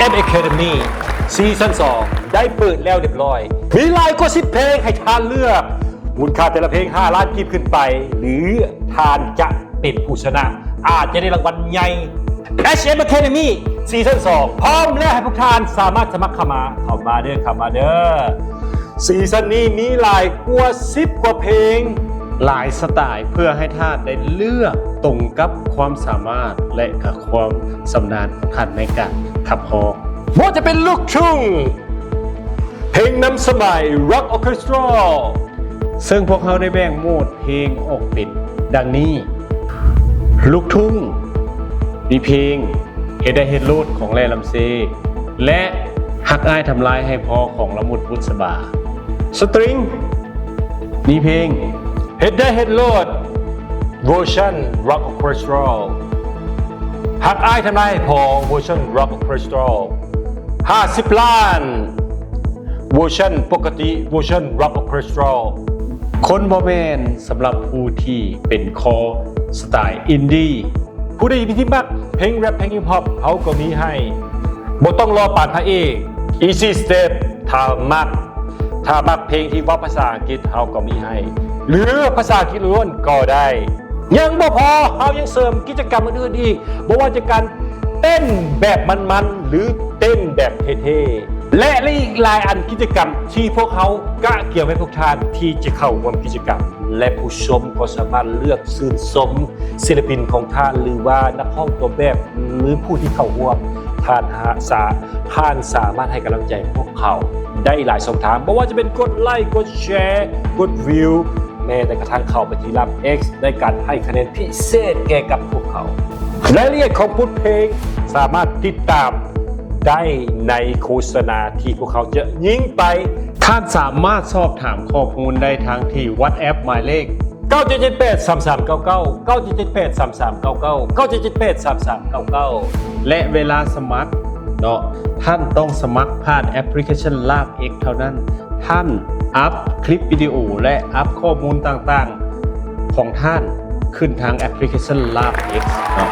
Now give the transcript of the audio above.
HM Academy ซีซั่น2ได้เปิดแล้วเรียบร้อย มีหลายกว่า10เพลงให้ทานเลือกมูลค่าแต่ละเพลง5 ล้านกีบขึ้นไป หรือทานจะเป็นผู้ชนะ อาจจะได้รางวัลใหญ่ HM Academy ซีซั่น2พร้อมแล้วให้พวกท่านสามารถสมัครเข้ามาเด้อซีซั่นนี้มีหลายกว่า10 กว่าเพลงหลายสไตล์เพื่อให้ท่านได้เลือกตรงกับความสามารถและกับความสำนาญของท่านในการขับร้องว่าจะเป็นลูกทุ่งเพลงนำสมัย Rock Orchestra ซึ่งพวกเขาได้แบ่งโหมดเพลงออกเป็นดังนี้ลูกทุ่งมีเพลงเฮดเฮดโลดของแร่ลำเซและหักอ้ายทำลายให้พอของละมุดบุษบาสตริงมีเพลงHead Head Load Version Rock Orchestra หักอ้ายทำไมพอ Version Rock Orchestra 50 ล้าน Version ปกติ Version Rock Orchestra คนบ่แมนสำหรับผู้ที่เป็นคอสไตล์อินดี้ผู้ใดที่มักเพลงแรปเพลงฮิปฮอปเขาก็มีให้บ่ต้องรอปานพระเอก Easy Step ถ้ามักเพลงที่ว่าภาษาอังกฤษเขาก็มีให้หรือภาษาอังกฤษล้วนก็ได้ยังบ่พอเขายังเสริมกิจกรรมอื่นๆอีกบ่ว่าจะการเต้นแบบมันๆหรือเต้นแบบเท่ๆและอีกหลายอันกิจกรรมที่พวกเขากะเกี่ยวให้พวกท่านที่จะเข้าร่วมกิจกรรมและผู้ชมก็สามารถเลือกชื่นชมศิลปินของท่านหรือว่านักร้องตัวแบบหรือผู้ที่เข้าร่วมท่านสามารถให้กำลังใจพวกเขาได้หลายช่องทางไม่ว่าจะเป็นกดไลค์กดแชร์กดวิวแม้แต่กระทั่งเข้าไปที่รับ X ในการให้คะแนนพิเศษแก่กับพวกเขารายละเอียดของบทเพลงสามารถติดตามได้ในโฆษณาที่พวกเขาจะยิงไปท่านสามารถสอบถามข้อมูลได้ทางที่ WhatsApp หมายเลข97783399 97783399 97783399และเวลาสมัครเนาะท่านต้องสมัครผ่านแอปพลิเคชัน Lab X เท่านั้นท่านอัพคลิปวิดีโอและอัพข้อมูลต่างๆของท่านขึ้นทางแอปพลิเคชัน Lab X เนาะ